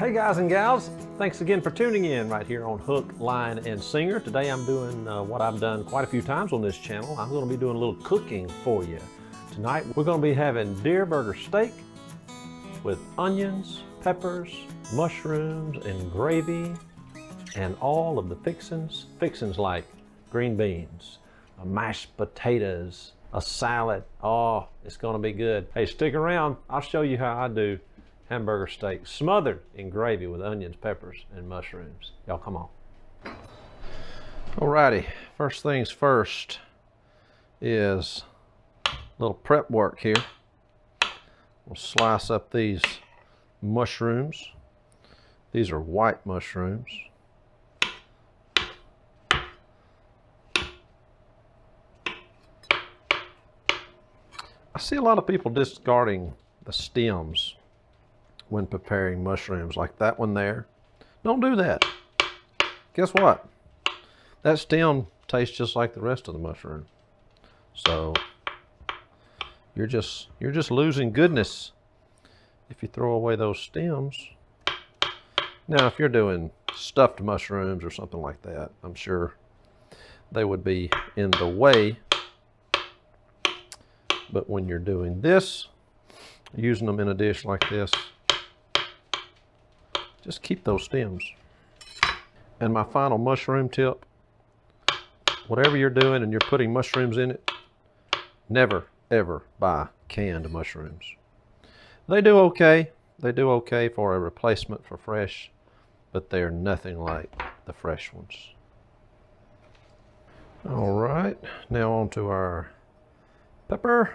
Hey guys and gals, thanks again for tuning in right here on Hook, Line, and Singer. Today I'm doing what I've done quite a few times on this channel. I'm going to be doing a little cooking for you. Tonight we're going to be having deer burger steak with onions, peppers, mushrooms, and gravy, and all of the fixings. Fixings like green beans, mashed potatoes, a salad. Oh, it's going to be good. Hey, stick around. I'll show you how I do hamburger steak smothered in gravy with onions, peppers, and mushrooms. Y'all come on. Alrighty, first things first is a little prep work here. We'll slice up these mushrooms. These are white mushrooms. I see a lot of people discarding the stems when preparing mushrooms, like that one there. Don't do that. Guess what? That stem tastes just like the rest of the mushroom. So you're just losing goodness if you throw away those stems. Now, if you're doing stuffed mushrooms or something like that, I'm sure they would be in the way. But when you're doing this, using them in a dish like this, just keep those stems. And my final mushroom tip, whatever you're doing and you're putting mushrooms in it, never ever buy canned mushrooms. They do okay. They do okay for a replacement for fresh, but they're nothing like the fresh ones. All right, now on to our pepper.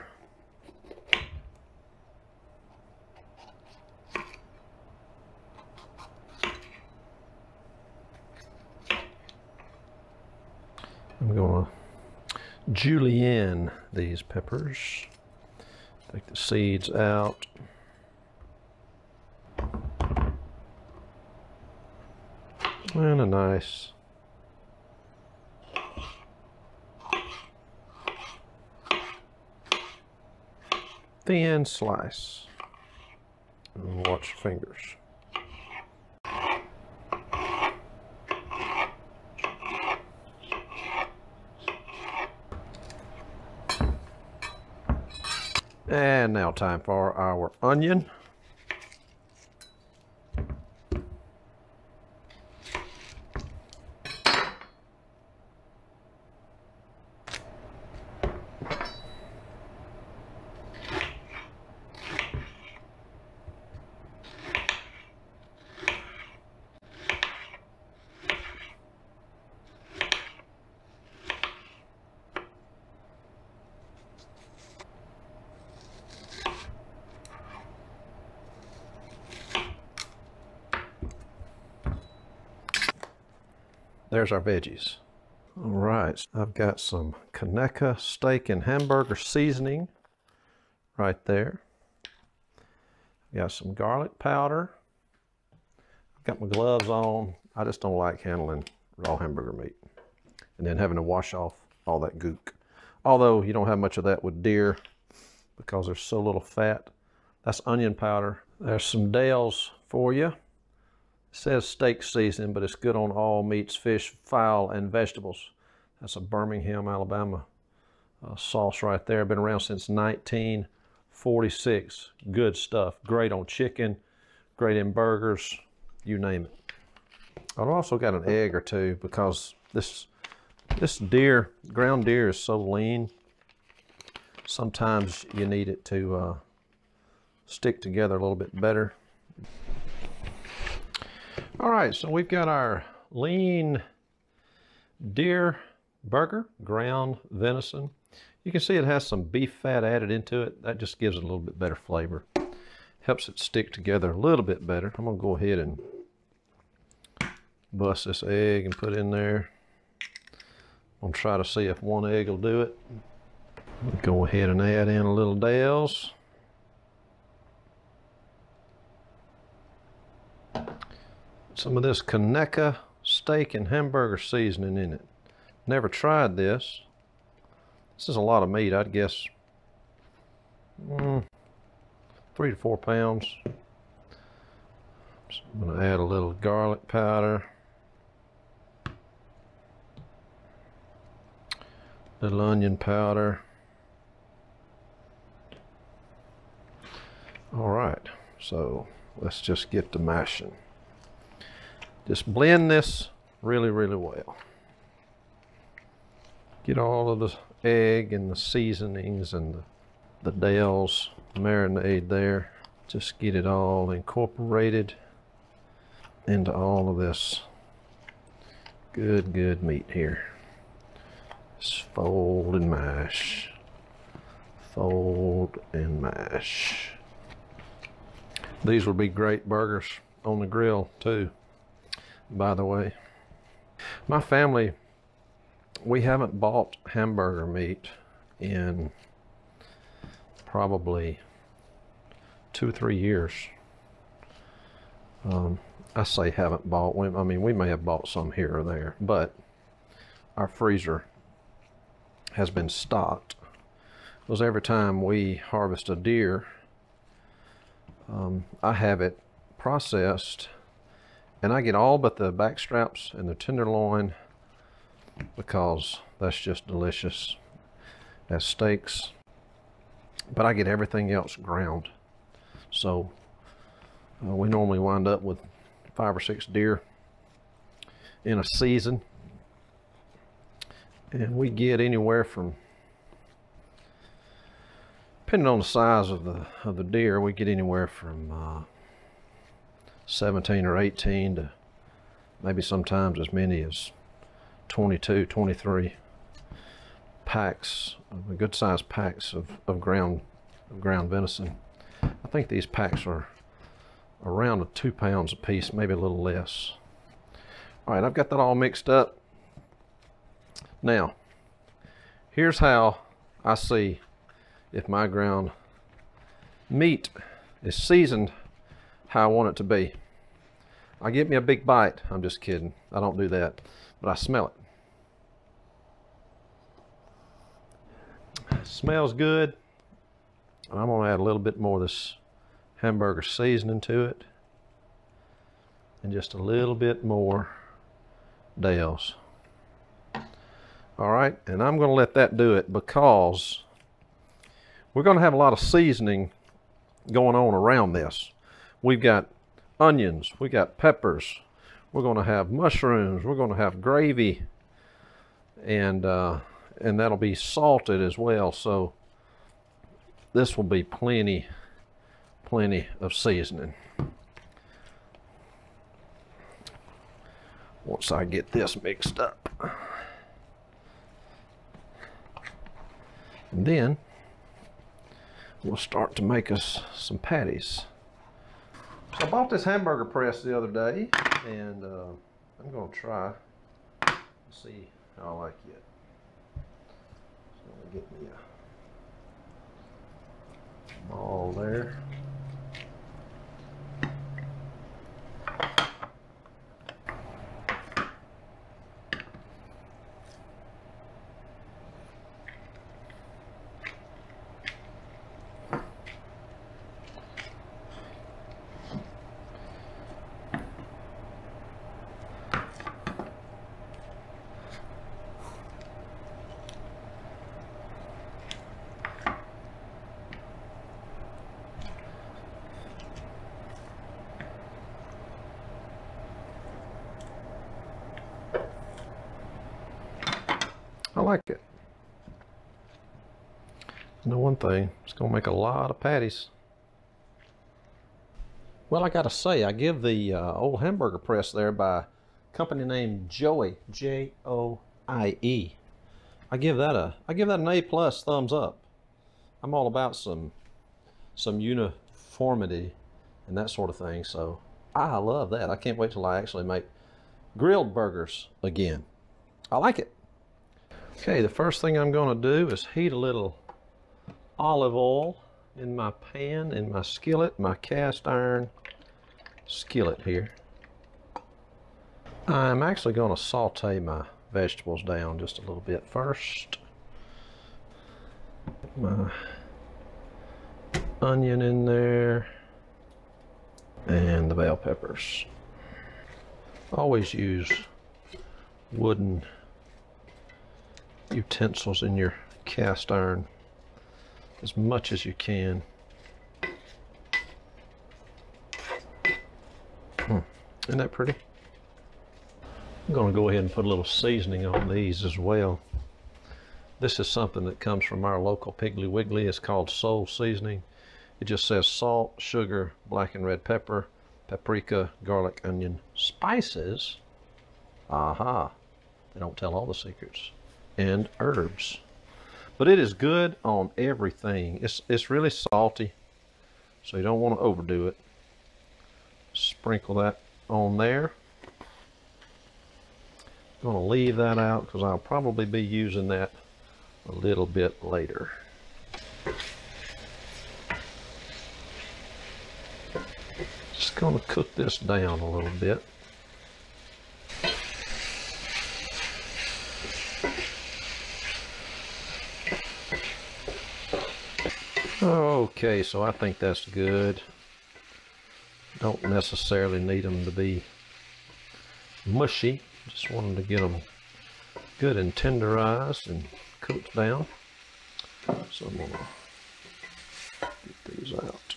I'm going to julienne these peppers. Take the seeds out. And a nice thin slice. And watch your fingers. And now time for our onion. There's our veggies. All right, I've got some Conecuh steak and hamburger seasoning right there. Got some garlic powder. I've got my gloves on. I just don't like handling raw hamburger meat and then having to wash off all that gook. Although you don't have much of that with deer because there's so little fat. That's onion powder. There's some Dale's for you. It says steak seasoning, but it's good on all meats, fish, fowl, and vegetables. That's a Birmingham, Alabama sauce right there. Been around since 1946. Good stuff. Great on chicken, great in burgers, you name it. I've also got an egg or two because this deer, ground deer, is so lean. Sometimes you need it to stick together a little bit better. All right, so we've got our lean deer burger, ground venison. You can see it has some beef fat added into it. That just gives it a little bit better flavor. Helps it stick together a little bit better. I'm gonna go ahead and bust this egg and put it in there. I'm gonna try to see if one egg will do it. Go ahead and add in a little Dale's. Some of this Conecuh steak and hamburger seasoning in it. Never tried this. This is a lot of meat. I'd guess 3 to 4 pounds. So I'm going to add a little garlic powder, little onion powder. All right, so let's just get to mashing. Just blend this really, really well. Get all of the egg and the seasonings and the Dale's marinade there. Just get it all incorporated into all of this good meat here. Just fold and mash. Fold and mash. These would be great burgers on the grill too, by the way. My family, we haven't bought hamburger meat in probably 2 or 3 years. I say haven't bought. I mean, we may have bought some here or there, but our freezer has been stocked. Because every time we harvest a deer, I have it processed, and I get all but the back straps and the tenderloin, because that's just delicious as steaks. But I get everything else ground. So we normally wind up with 5 or 6 deer in a season, and we get anywhere from, depending on the size of the deer, we get anywhere from 17 or 18 to maybe sometimes as many as 22, 23 packs, good sized packs of ground venison. I think these packs are around 2 pounds a piece, maybe a little less. All right, I've got that all mixed up. Now, here's how I see if my ground meat is seasoned how I want it to be. I give me a big bite. I'm just kidding. I don't do that, but I smell it. Smells good. I'm going to add a little bit more of this hamburger seasoning to it, and just a little bit more Dale's. All right, and I'm going to let that do it, because we're going to have a lot of seasoning going on around this. We've got onions, we got peppers, we're going to have mushrooms, we're going to have gravy, and that'll be salted as well. So this will be plenty of seasoning. Once I get this mixed up, and then we'll start to make us some patties. So I bought this hamburger press the other day, and I'm going to try and see how I like it. So I'm going to get me a ball there. I like it. You know one thing, it's going to make a lot of patties. Well, I got to say, I give the old hamburger press there by a company named Joey, J-O-I-E. I give that an A+ thumbs up. I'm all about some uniformity and that sort of thing, so I love that. I can't wait till I actually make grilled burgers again. I like it. Okay, the first thing I'm going to do is heat a little olive oil in my pan, in my skillet, my cast iron skillet here. I'm actually going to saute my vegetables down just a little bit first. My onion in there, and the bell peppers. Always use wooden utensils in your cast iron as much as you can. Isn't that pretty? I'm going to go ahead and put a little seasoning on these as well. This is something that comes from our local Piggly Wiggly. It's called Soul Seasoning. It just says salt, sugar, black and red pepper, paprika, garlic, onion, spices. Aha! They don't tell all the secrets. And herbs. But it is good on everything. It's really salty, so you don't want to overdo it. Sprinkle that on there. I'm going to leave that out because I'll probably be using that a little bit later. Just going to cook this down a little bit. Okay, so I think that's good. Don't necessarily need them to be mushy. Just want them to get them good and tenderized and cooked down. So I'm going to get these out.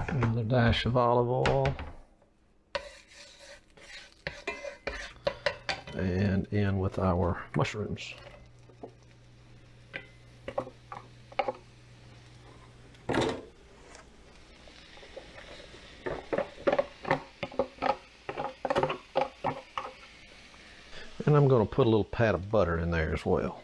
Another dash of olive oil. And in with our mushrooms. And I'm going to put a little pat of butter in there as well.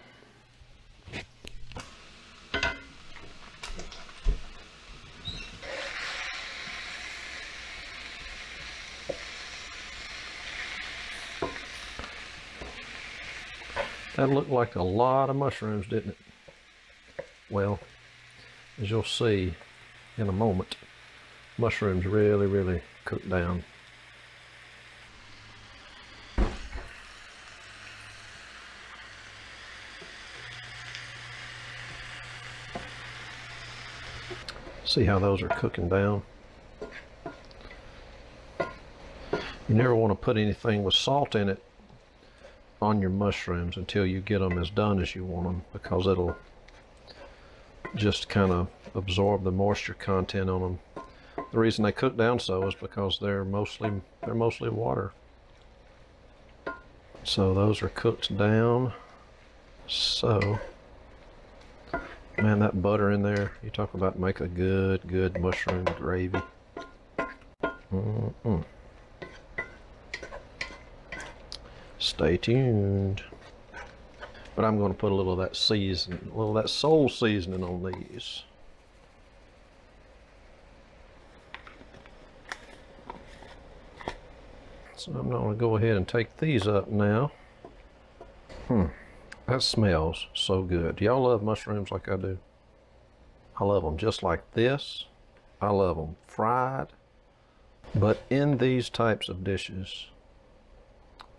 That looked like a lot of mushrooms, didn't it? Well, as you'll see in a moment, mushrooms really cook down. See how those are cooking down? You never want to put anything with salt in it on your mushrooms until you get them as done as you want them, because it'll just kind of absorb the moisture content on them. The reason they cook down so is because they're mostly water. So those are cooked down. So, man, that butter in there, you talk about make a good mushroom gravy. Stay tuned. But I'm going to put a little of that season, a little of that soul seasoning on these. So I'm going to go ahead and take these up now. That smells so good. Do y'all love mushrooms like I do? I love them just like this. I love them fried. But in these types of dishes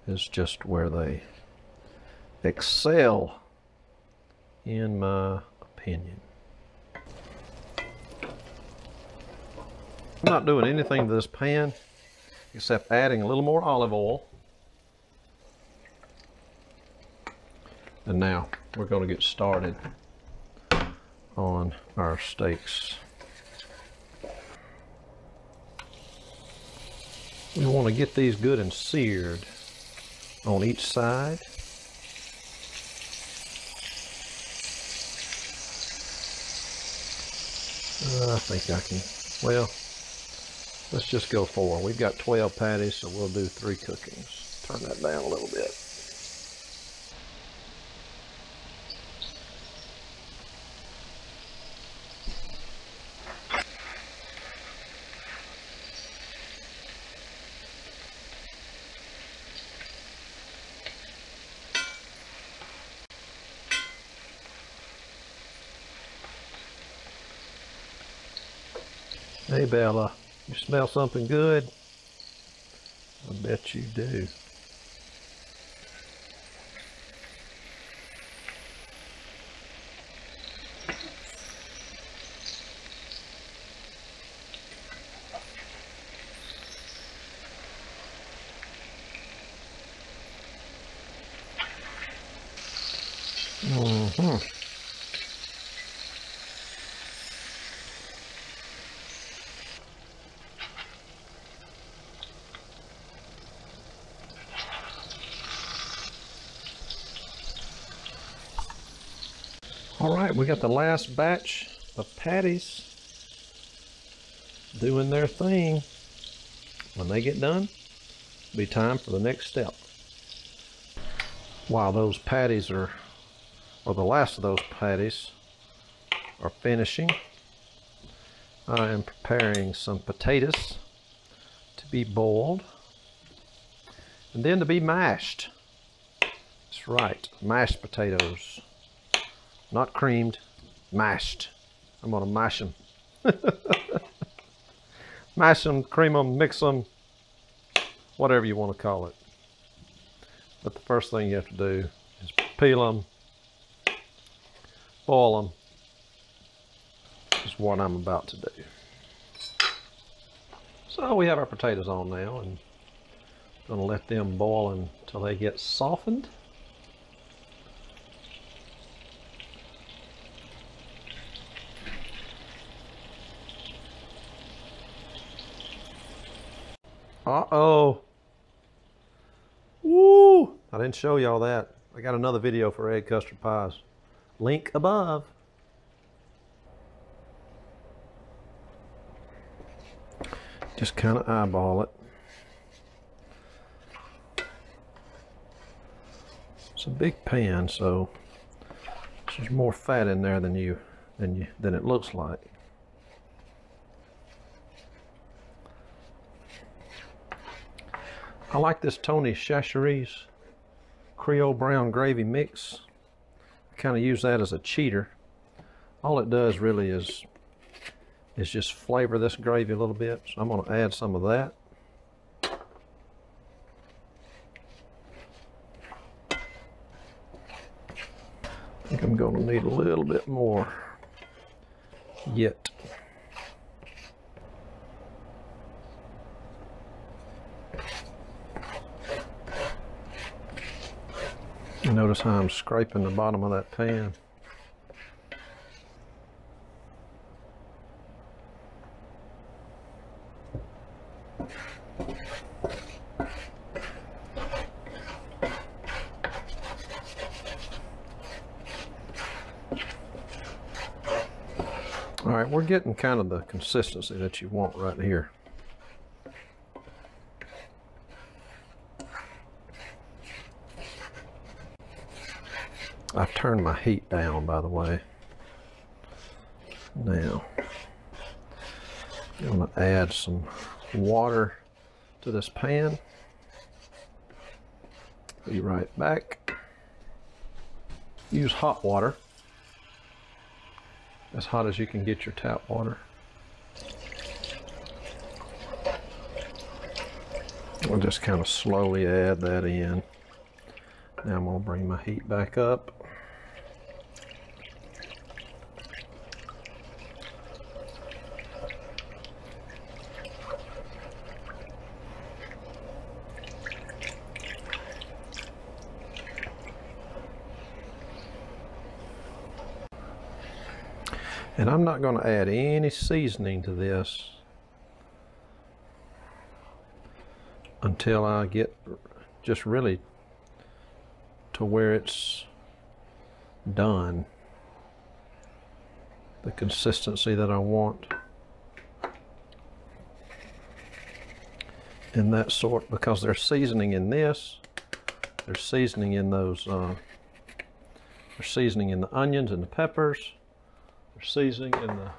is just where they excel, in my opinion. I'm not doing anything to this pan except adding a little more olive oil. And now we're going to get started on our steaks. We want to get these good and seared on each side. I think I can, well, let's just go 4. We've got 12 patties, so we'll do 3 cookings. Turn that down a little bit. Hey Bella, you smell something good? I bet you do. Mm-hmm. All right, we got the last batch of patties doing their thing. When they get done, it'll be time for the next step. While those patties are, or the last of those patties are finishing, I am preparing some potatoes to be boiled and then to be mashed. That's right, mashed potatoes. Not creamed, mashed. I'm gonna mash them. Mash them, cream them, mix them, whatever you want to call it. But the first thing you have to do is peel them, boil them. Is what I'm about to do. So we have our potatoes on now, and gonna let them boil until they get softened. Uh-oh. Woo! I didn't show y'all that. I got another video for egg custard pies. Link above. Just kind of eyeball it. It's a big pan, so there's more fat in there than it looks like. I like this Tony Chachere's Creole brown gravy mix. I kind of use that as a cheater. All it does really is just flavor this gravy a little bit. So I'm going to add some of that. I think I'm going to need a little bit more yet. Notice how I'm scraping the bottom of that pan. All right, we're getting kind of the consistency that you want right here. I've turned my heat down, by the way. Now, I'm going to add some water to this pan. Be right back. Use hot water. As hot as you can get your tap water. We'll just kind of slowly add that in. Now I'm going to bring my heat back up. And I'm not going to add any seasoning to this until I get just really to where it's done, the consistency that I want. And that sort, because there's seasoning in this, there's seasoning in those, there's seasoning in the onions and the peppers, there's seasoning in the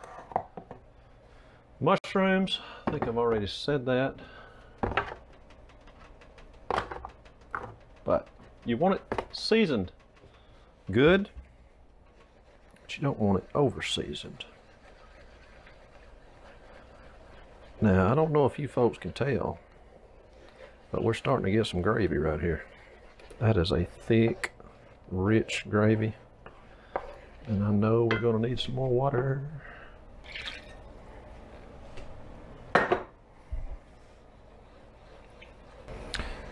mushrooms. I think I've already said that. But you want it seasoned good, but you don't want it over seasoned. Now, I don't know if you folks can tell, but we're starting to get some gravy right here. That is a thick, rich gravy. And I know we're going to need some more water.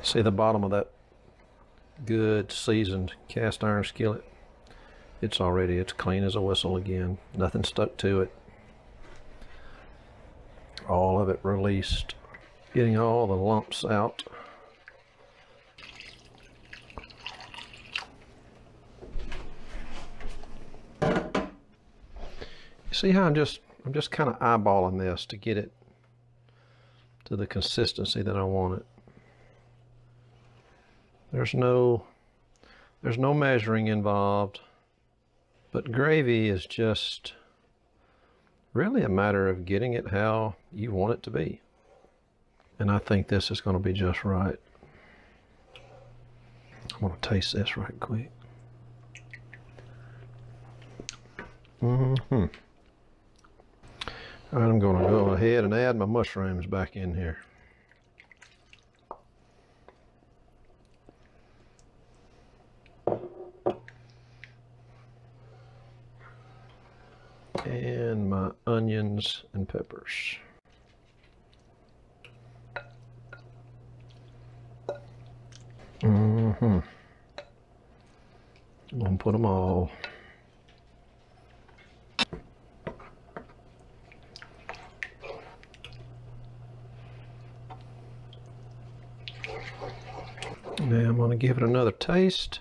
See the bottom of that good seasoned cast iron skillet? It's clean as a whistle again. Nothing stuck to it. All of it released. Getting all the lumps out. You see how I'm just kind of eyeballing this to get it to the consistency that I want it. There's no measuring involved, but gravy is just really a matter of getting it how you want it to be. And I think this is going to be just right. I'm going to taste this right quick. Mm-hmm. All right, I'm going to go ahead and add my mushrooms back in here. And my onions and peppers. Mm-hmm. I'm going to put them all. Now I'm going to give it another taste.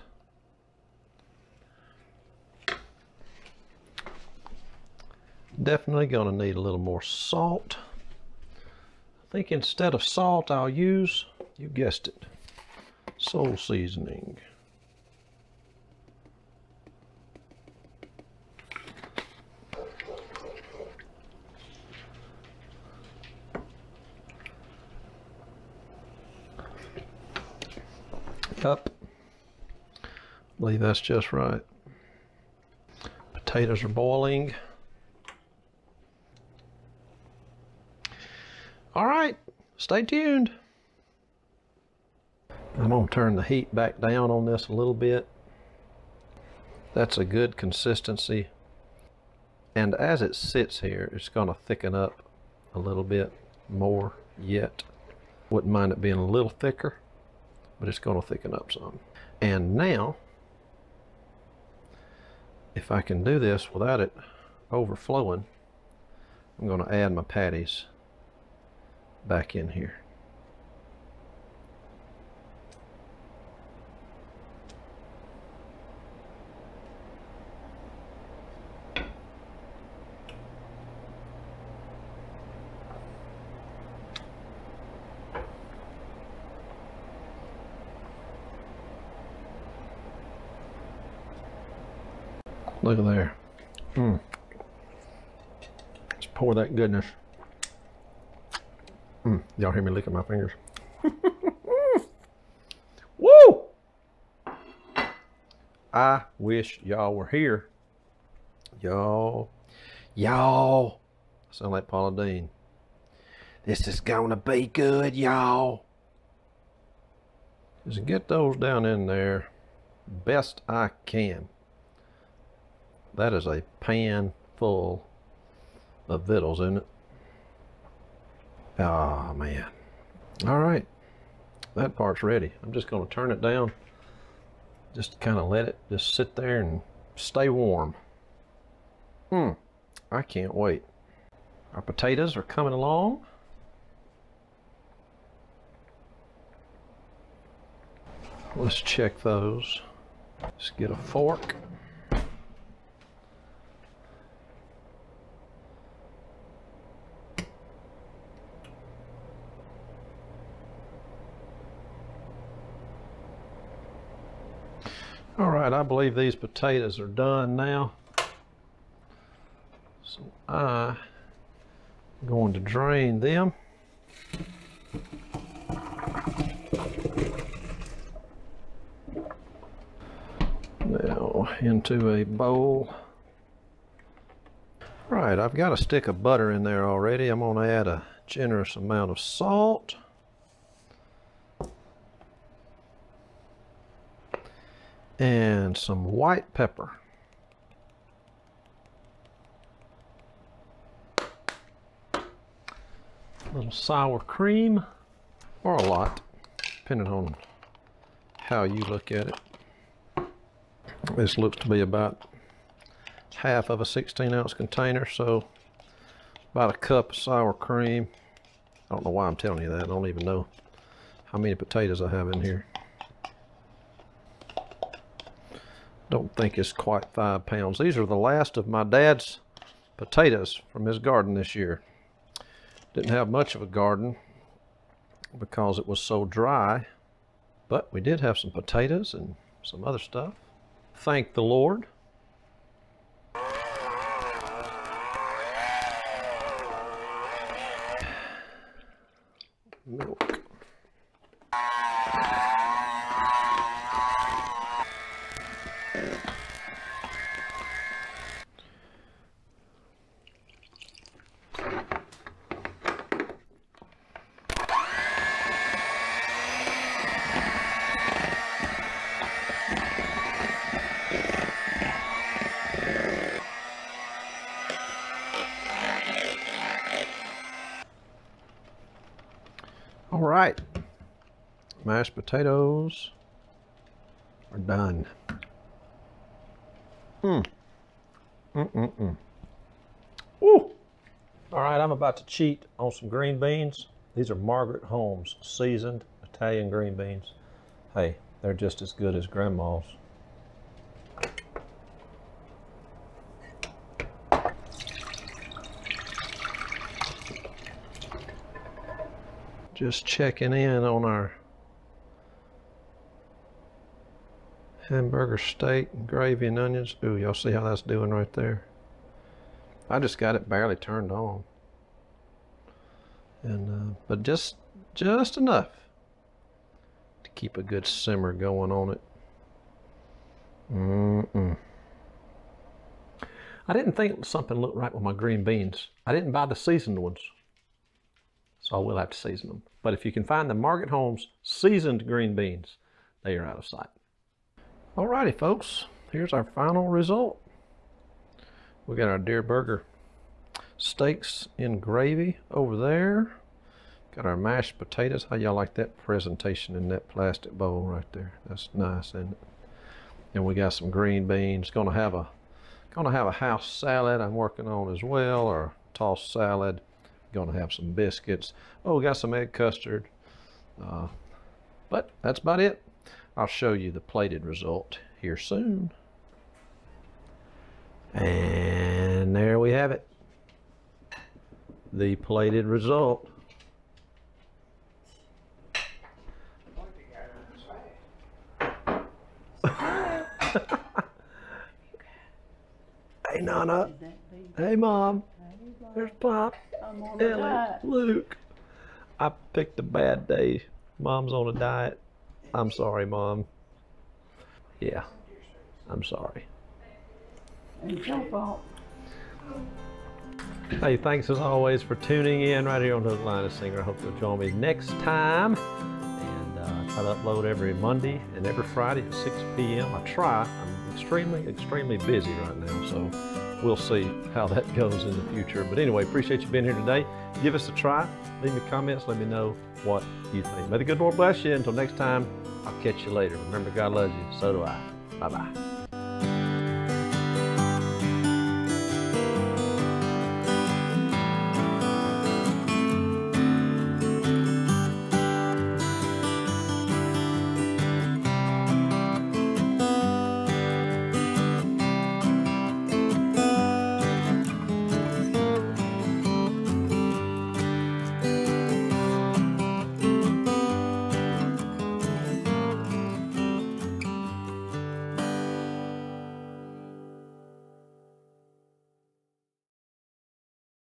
Definitely going to need a little more salt. I think instead of salt I'll use, you guessed it, soul seasoning. Up. I believe that's just right. Potatoes are boiling. All right, stay tuned. I'm going to turn the heat back down on this a little bit. That's a good consistency. And as it sits here, it's going to thicken up a little bit more yet. Wouldn't mind it being a little thicker, but it's going to thicken up some. And now, if I can do this without it overflowing, I'm going to add my patties back in here. Look at there. Let's pour that goodness. Y'all hear me licking my fingers? Woo! I wish y'all were here. Y'all. I sound like Paula Deen. This is gonna be good, y'all. Just get those down in there best I can. That is a pan full of victuals, isn't it? Oh man. All right, that part's ready. I'm just going to turn it down, just kind of let it just sit there and stay warm. I can't wait. Our potatoes are coming along. Let's check those. Let's get a fork. All right, I believe these potatoes are done now. So I'm going to drain them. Now into a bowl. Right, I've got a stick of butter in there already. I'm going to add a generous amount of salt. And some white pepper. A little sour cream, or a lot, depending on how you look at it. This looks to be about half of a 16-ounce container, so about a cup of sour cream. I don't know why I'm telling you that. I don't even know how many potatoes I have in here. Don't think it's quite 5 pounds. These are the last of my dad's potatoes from his garden this year. Didn't have much of a garden because it was so dry, but we did have some potatoes and some other stuff. Thank the Lord. Milk. All right, mashed potatoes are done. Ooh. All right, I'm about to cheat on some green beans. These are Margaret Holmes seasoned Italian green beans. Hey, they're just as good as Grandma's. Just checking in on our hamburger steak, and gravy and onions. Ooh, y'all see how that's doing right there? I just got it barely turned on. And but just enough to keep a good simmer going on it. I didn't think something looked right with my green beans. I didn't buy the seasoned ones, so I will have to season them. But if you can find the Margaret Holmes seasoned green beans, they are out of sight. Alrighty, folks, here's our final result. We got our deer burger steaks in gravy over there. Got our mashed potatoes. How y'all like that presentation in that plastic bowl right there? That's nice, isn't it? And we got some green beans. Gonna have a house salad I'm working on as well, or a tossed salad. Gonna have some biscuits. Oh, we got some egg custard. But that's about it. I'll show you the plated result here soon. And there we have it. The plated result. Hey, Nana. Hey, Mom. There's Pop. Ellie, Luke. I picked a bad day. Mom's on a diet. I'm sorry, Mom. Yeah, I'm sorry. It's your fault. Hey, thanks as always for tuning in right here on The Line of Singer. I hope you'll join me next time. And I try to upload every Monday and every Friday at 6 p.m. I try. I'm extremely busy right now, so we'll see how that goes in the future. But anyway, appreciate you being here today. Give us a try. Leave me comments. Let me know what you think. May the good Lord bless you. Until next time, I'll catch you later. Remember, God loves you. So do I. Bye-bye.